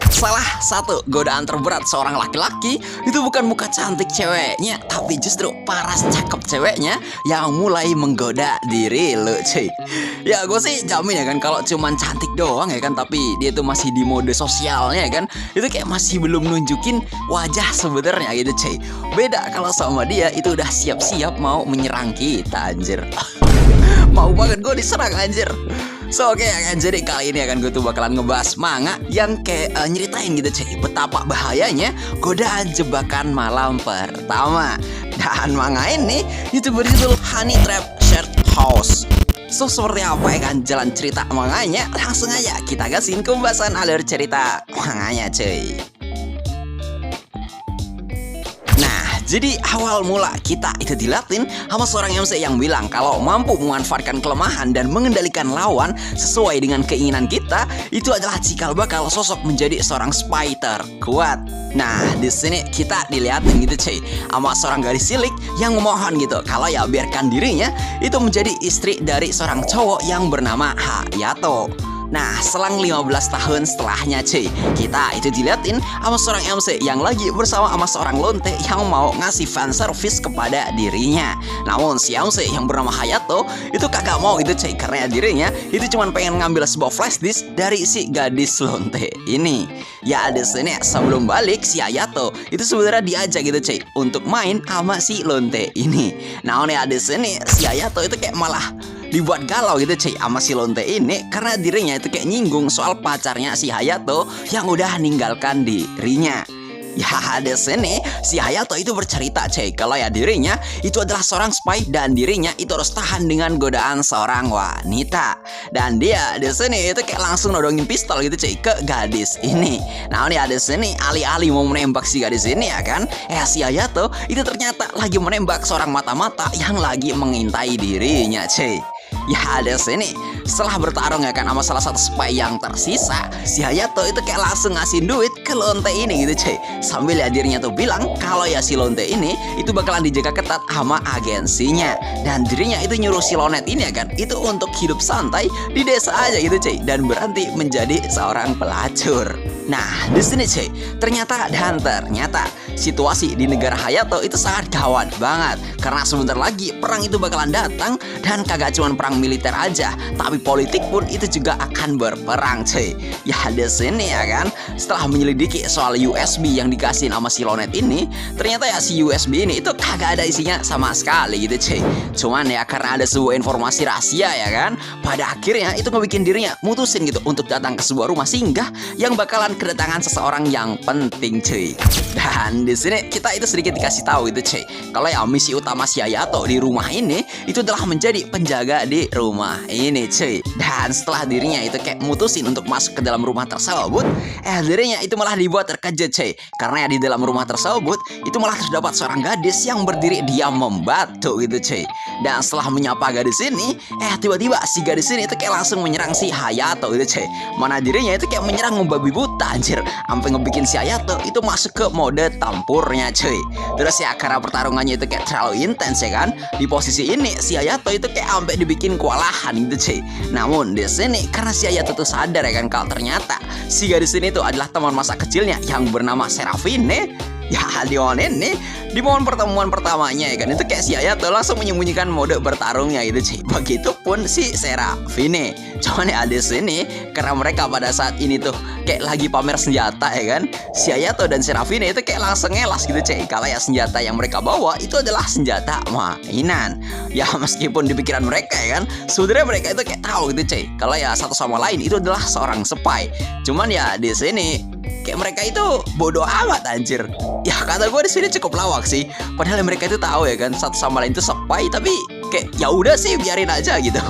Salah satu godaan terberat seorang laki-laki itu bukan muka cantik ceweknya, tapi justru paras cakep ceweknya yang mulai menggoda diri lo, cuy. Ya gue sih jamin ya kan, kalau cuman cantik doang ya kan, tapi dia tuh masih di mode sosialnya ya kan, itu kayak masih belum nunjukin wajah sebenarnya gitu, cuy. Beda kalau sama dia itu udah siap-siap mau menyerang kita, anjir. Mau banget gue diserang, anjir. So oke ya kan, jadi kali ini akan gue tuh bakalan ngebahas manga yang kayak nyeritain gitu cuy, betapa bahayanya godaan jebakan malam pertama. Dan manga ini itu berjudul Honey Trap Shared House. So seperti apa ya kan jalan cerita manganya, langsung aja kita gasin ke pembahasan alur cerita manganya cuy. Jadi awal mula kita itu dilatih sama seorang MC yang bilang kalau mampu memanfaatkan kelemahan dan mengendalikan lawan sesuai dengan keinginan kita, itu adalah cikal bakal sosok menjadi seorang spy terkuat. Nah di sini kita dilihatin gitu cuy, sama seorang gadis cilik yang memohon gitu kalau ya biarkan dirinya itu menjadi istri dari seorang cowok yang bernama Hayato. Nah, selang 15 tahun setelahnya cuy, kita itu diliatin sama seorang MC yang lagi bersama sama seorang lonte yang mau ngasih fan service kepada dirinya. Namun si MC yang bernama Hayato itu kagak mau gitu cuy, karena dirinya itu cuma pengen ngambil sebuah flash disk dari si gadis lonte ini. Ya di sini sebelum balik si Hayato itu sebenarnya diajak gitu cuy untuk main sama si lonte ini. Namun ya di sini si Hayato itu kayak malah dibuat galau gitu cuy sama si lonte ini, karena dirinya itu kayak nyinggung soal pacarnya si Hayato yang udah ninggalkan dirinya. Ya di sini si Hayato itu bercerita cuy kalau ya dirinya itu adalah seorang spy dan dirinya itu harus tahan dengan godaan seorang wanita. Dan dia di sini itu kayak langsung nodongin pistol gitu cuy ke gadis ini. Nah ya di sini alih-alih mau menembak si gadis ini ya kan, si Hayato itu ternyata lagi menembak seorang mata-mata yang lagi mengintai dirinya cuy. Ya di sini setelah bertarung ya kan sama salah satu spy yang tersisa, si Hayato itu kayak langsung ngasih duit ke lonte ini gitu cuy, sambil ya dirinya tuh bilang kalau ya si lonte ini itu bakalan dijaga ketat sama agensinya, dan dirinya itu nyuruh si lonet ini ya kan itu untuk hidup santai di desa aja gitu cuy, dan berhenti menjadi seorang pelacur. Nah di sini cuy, ternyata situasi di negara Hayato itu sangat gawat banget, karena sebentar lagi perang itu bakalan datang, dan kagak cuma perang militer aja, tapi politik pun itu juga akan berperang cuy. Ya di sini ya kan, setelah menyelidiki soal USB yang dikasih sama si lonet ini, ternyata ya si USB ini itu kagak ada isinya sama sekali gitu cuy. Cuman ya karena ada sebuah informasi rahasia ya kan, pada akhirnya itu ngebikin dirinya mutusin gitu untuk datang ke sebuah rumah singgah yang bakalan kedatangan seseorang yang penting cuy. Dan di sini kita itu sedikit dikasih tahu gitu cuy, kalau ya misi utama si Hayato di rumah ini itu adalah menjadi penjaga di rumah ini cuy. Dan setelah dirinya itu kayak mutusin untuk masuk ke dalam rumah tersebut, dirinya itu malah dibuat terkejut cuy, karena ya di dalam rumah tersebut itu malah terdapat seorang gadis yang berdiri diam membatu gitu cuy. Dan setelah menyapa gadis ini, tiba-tiba si gadis ini itu kayak langsung menyerang si Hayato gitu cuy, mana dirinya itu kayak menyerang membabi buta anjir, sampai ngebikin si Hayato itu masuk ke mode tempurnya cuy. Terus ya karena pertarungannya itu kayak terlalu intens ya kan, di posisi ini si Hayato itu kayak sampai dibikin kewalahan gitu cuy. Namun di sini karena si Hayato tuh sadar ya kan kalau ternyata si gadis ini tuh adalah teman masa kecilnya yang bernama Serafine. Ya di momen pertemuan pertamanya ya kan, itu kayak si Hayato langsung menyembunyikan mode bertarungnya gitu cuy. Begitupun si Serafine. Cuman ya di sini karena mereka pada saat ini tuh kayak lagi pamer senjata ya kan, si Hayato dan Serafine itu kayak langsung ngelas gitu cuy, kalau ya senjata yang mereka bawa itu adalah senjata mainan. Ya meskipun di pikiran mereka ya kan, sebenarnya mereka itu kayak tahu gitu cuy kalau ya satu sama lain itu adalah seorang spy. Cuman ya di sini kayak mereka itu bodoh amat anjir. Ya kata gue di sini cukup lawak sih. Padahal mereka itu tahu ya kan satu sama lain itu spy, tapi kayak ya udah sih biarin aja gitu.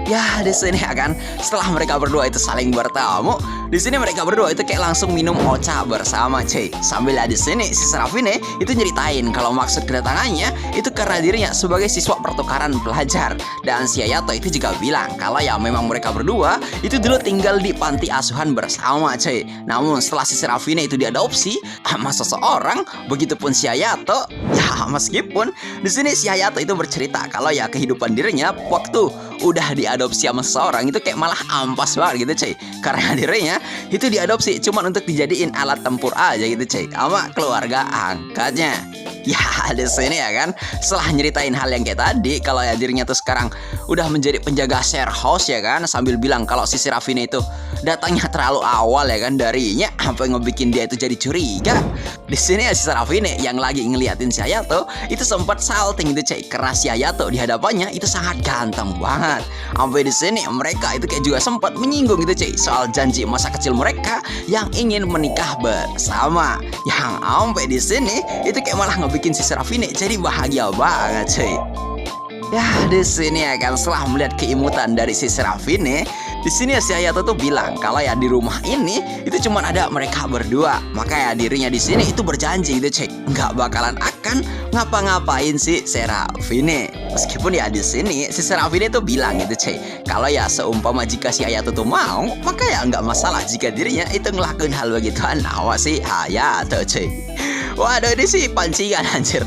Ya di sini ya kan, setelah mereka berdua itu saling bertemu, di sini mereka berdua itu kayak langsung minum ocha bersama cuy. Sambil di sini si Serafine itu nyeritain kalau maksud kedatangannya itu karena dirinya sebagai siswa pertukaran pelajar. Dan si Hayato itu juga bilang kalau ya memang mereka berdua itu dulu tinggal di panti asuhan bersama cuy. Namun setelah si Serafine itu diadopsi sama seseorang, begitupun si Hayato. Ya meskipun di sini si Hayato itu bercerita kalau ya kehidupan dirinya waktu udah diadopsi sama seseorang itu kayak malah ampas banget gitu cuy. Karena dirinya itu diadopsi cuman untuk dijadiin alat tempur aja gitu cuy sama keluarga angkatnya. Ya di sini ya kan, setelah nyeritain hal yang kayak tadi, kalau ya dirinya tuh sekarang udah menjadi penjaga share house ya kan, sambil bilang kalau si Serafine itu datangnya terlalu awal ya kan darinya, sampai ngebikin dia itu jadi curiga. Di sini ya si Serafine yang lagi ngeliatin si Hayato itu sempat salting gitu cuy, karena si Hayato di hadapannya itu sangat ganteng banget. Sampai di sini mereka itu kayak juga sempat menyinggung gitu cuy soal janji masa kecil mereka yang ingin menikah bersama. Yang sampai di sini itu kayak malah bikin si Serafine jadi bahagia banget cuy. Ya di sini ya kan, setelah melihat keimutan dari si Serafine, di sini ya si Hayato tuh bilang kalau ya di rumah ini itu cuma ada mereka berdua. Maka ya dirinya di sini itu berjanji gitu cuy, nggak bakalan akan ngapa-ngapain si Serafine. Meskipun ya di sini si Serafine tuh bilang gitu cuy, kalau ya seumpama jika si Hayato tuh mau, maka ya nggak masalah jika dirinya itu ngelakuin hal begituan sama si Hayato cuy. Waduh ini sih pancingan anjir.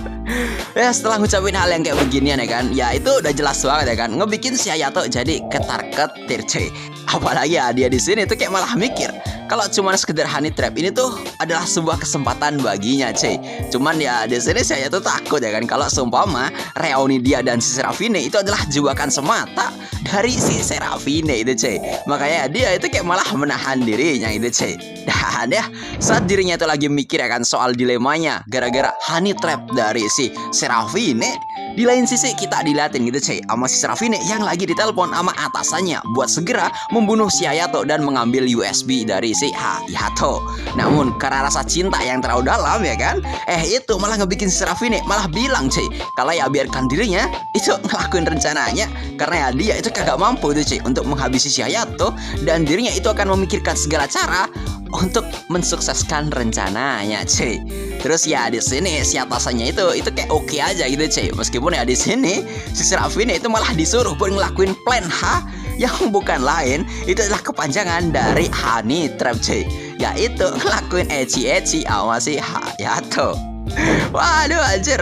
Ya setelah ngucapin hal yang kayak beginian ya kan, ya itu udah jelas banget ya kan, ngebikin si Hayato jadi ketar-ketir cuy. Apalagi ya dia di sini tuh kayak malah mikir kalau cuma sekedar honey trap ini tuh adalah sebuah kesempatan baginya cuy. Cuman ya di sini saya tuh takut ya kan kalau seumpama reuni dia dan si Serafine itu adalah jebakan semata dari si Serafine itu cuy. Makanya dia itu kayak malah menahan dirinya itu cuy. Dan ya saat dirinya itu lagi mikir ya kan soal dilemanya gara-gara honey trap dari si Serafine, di lain sisi kita diliatin gitu cuy sama si Serafine yang lagi ditelepon sama atasannya buat segera membunuh si Hayato dan mengambil USB dari si Hayato. Namun karena rasa cinta yang terlalu dalam ya kan, itu malah ngebikin si Serafine malah bilang cuy kalau ya biarkan dirinya itu ngelakuin rencananya, karena ya dia itu kagak mampu tuh cuy untuk menghabisi si Hayato, dan dirinya itu akan memikirkan segala cara untuk mensukseskan rencananya cuy. Terus ya di sini si atasannya itu kayak oke aja gitu cuy. Meskipun ya di sini si Serafine itu malah disuruh buat ngelakuin plan H yang bukan lain itu adalah kepanjangan dari honey trap cuy, yaitu ngelakuin eci sama si Hayato. Waduh anjir.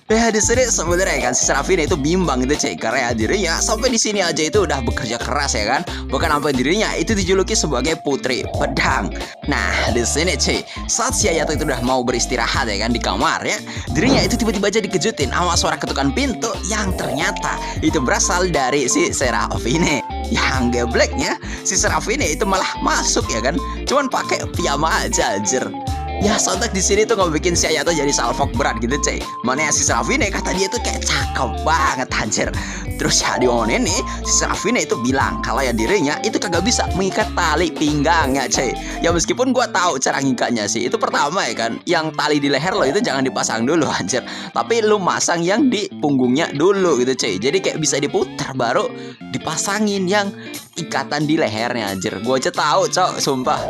Ya di sini sebenarnya kan si Serafine itu bimbang gitu cuy, karena ya dirinya sampai di sini aja itu udah bekerja keras ya kan, bahkan sampai dirinya itu dijuluki sebagai putri pedang. Nah di sini cuy, saat si Hayato itu udah mau beristirahat ya kan di kamarnya, dirinya itu tiba-tiba aja dikejutin sama suara ketukan pintu yang ternyata itu berasal dari si Serafine. Yang gebleknya si Serafine itu malah masuk ya kan, cuman pakai piyama aja anjir. Ya sontak di sini tuh ngebikin si Hayato jadi salfok berat gitu cuy. Mana ya si Serafine kata dia tuh kayak cakep banget anjir. Terus ya di momen ini si Serafine itu bilang kalau ya dirinya itu kagak bisa mengikat tali pinggangnya cuy. Ya meskipun gua tahu cara ngikatnya sih. Itu pertama ya kan, yang tali di leher lo itu jangan dipasang dulu anjir, tapi lu masang yang di punggungnya dulu gitu cuy. Jadi kayak bisa diputar baru dipasangin yang ikatan di lehernya anjir. Gua aja tahu cok, sumpah.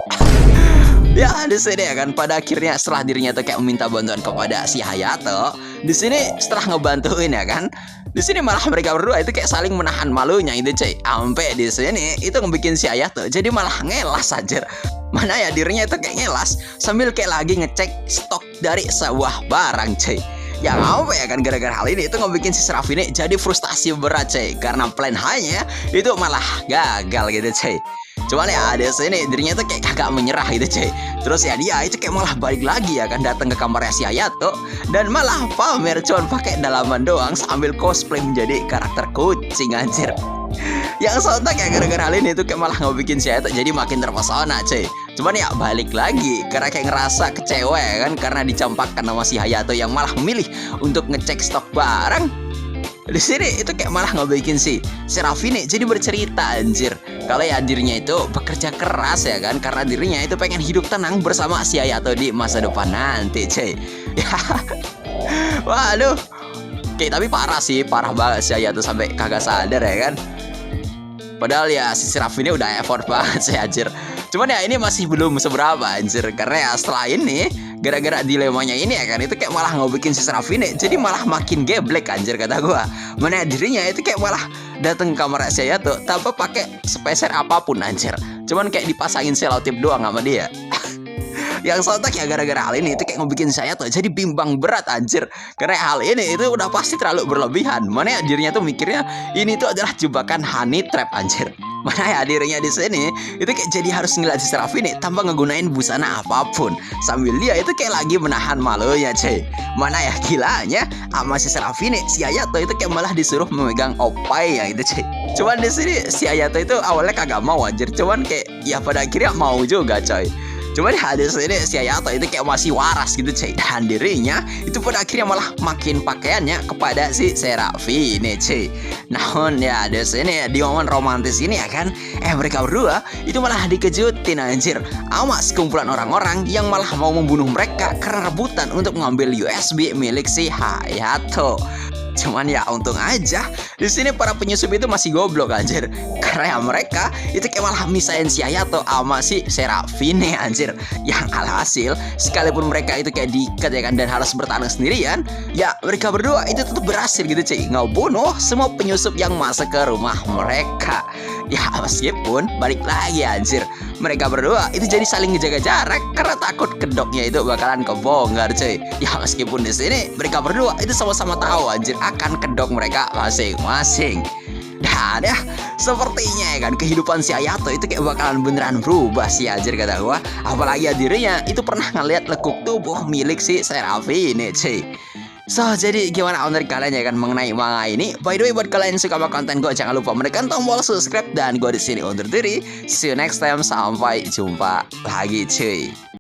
Ya di sini ya kan, pada akhirnya setelah dirinya tuh kayak meminta bantuan kepada si Hayato, di sini setelah ngebantuin ya kan, di sini malah mereka berdua itu kayak saling menahan malunya itu cuy. Sampai di sini itu ngebikin si Hayato jadi malah ngelas anjir. Mana ya dirinya itu kayak ngelas sambil kayak lagi ngecek stok dari sebuah barang cuy. Yang apa ya kan, gara-gara hal ini itu ngebikin si Serafine jadi frustasi berat cuy, karena plan hanya itu malah gagal gitu cuy. Cuman ya di sini dirinya tuh kayak kagak menyerah gitu cuy. Terus ya dia itu kayak malah balik lagi ya kan, datang ke kamarnya si Hayato dan malah pamer cuman pakai dalaman doang sambil cosplay menjadi karakter kucing anjir. Yang sontak ya gara-gara hal ini tuh kayak malah ngebikin si Hayato jadi makin terpesona cuy. Cuman ya balik lagi karena kayak ngerasa kecewa ya kan, karena dicampakkan sama si Hayato yang malah memilih untuk ngecek stok barang. Di sini itu kayak malah ngebikin si Serafine jadi bercerita anjir kalau ya dirinya itu bekerja keras ya kan, karena dirinya itu pengen hidup tenang bersama si Hayato di masa depan nanti cuy. Ya. Waduh. Oke, tapi parah sih, parah banget si Hayato sampai kagak sadar ya kan. Padahal ya si Serafine udah effort banget sih anjir. Cuman ya ini masih belum seberapa anjir, karena ya setelah ini gara-gara dilemanya ini ya kan, itu kayak malah ngebikin si Serafine jadi malah makin geblek anjir kata gua. Mana dirinya itu kayak malah dateng ke kamar si Hayato tanpa pakai spesial apapun anjir. Cuman kayak dipasangin selotip doang sama dia. Yang sontak ya gara-gara hal ini itu kayak ngebikin saya tuh jadi bimbang berat anjir. Karena hal ini itu udah pasti terlalu berlebihan. Mana ya dirinya tuh mikirnya ini tuh adalah jebakan honey trap anjir. Mana ya dirinya di sini itu kayak jadi harus ngeliat si Serafine tanpa ngegunain busana apapun, sambil dia itu kayak lagi menahan malunya cuy. Mana ya gilanya sama si Serafine, si Hayato itu kayak malah disuruh memegang opai ya itu cuy. Cuman di sini si Hayato itu awalnya kagak mau anjir, cuman kayak ya pada akhirnya mau juga coy. Cuman di sini si Hayato itu kayak masih waras gitu cuy. Dan dirinya itu pada akhirnya malah makin pakaiannya kepada si Serafine cuy. Namun ya di sini di momen romantis ini ya kan, mereka berdua itu malah dikejutin anjir sama sekumpulan orang-orang yang malah mau membunuh mereka karena rebutan untuk mengambil USB milik si Hayato. Cuman ya untung aja di sini para penyusup itu masih goblok anjir. Karena ya mereka itu kayak malah misahin si Hayato sama si Serafine anjir. Yang alhasil sekalipun mereka itu kayak diikat ya kan dan harus bertarung sendirian, ya mereka berdua itu tetap berhasil gitu cuy, ngebunuh semua penyusup yang masuk ke rumah mereka. Ya meskipun balik lagi anjir, mereka berdua itu jadi saling ngejaga jarak karena takut kedoknya itu bakalan kebongkar cuy. Ya meskipun di sini mereka berdua itu sama-sama tahu anjir akan kedok mereka masing-masing. Dan ya sepertinya ya kan kehidupan si Hayato itu kayak bakalan beneran berubah sih anjir kata gua. Apalagi ya dirinya itu pernah ngeliat lekuk tubuh milik si Serafine cuy. So, jadi gimana menurut kalian ya kan mengenai manga ini? By the way, buat kalian yang suka sama konten gue, jangan lupa menekan tombol subscribe dan gue di sini undur diri. See you next time, sampai jumpa lagi cuy.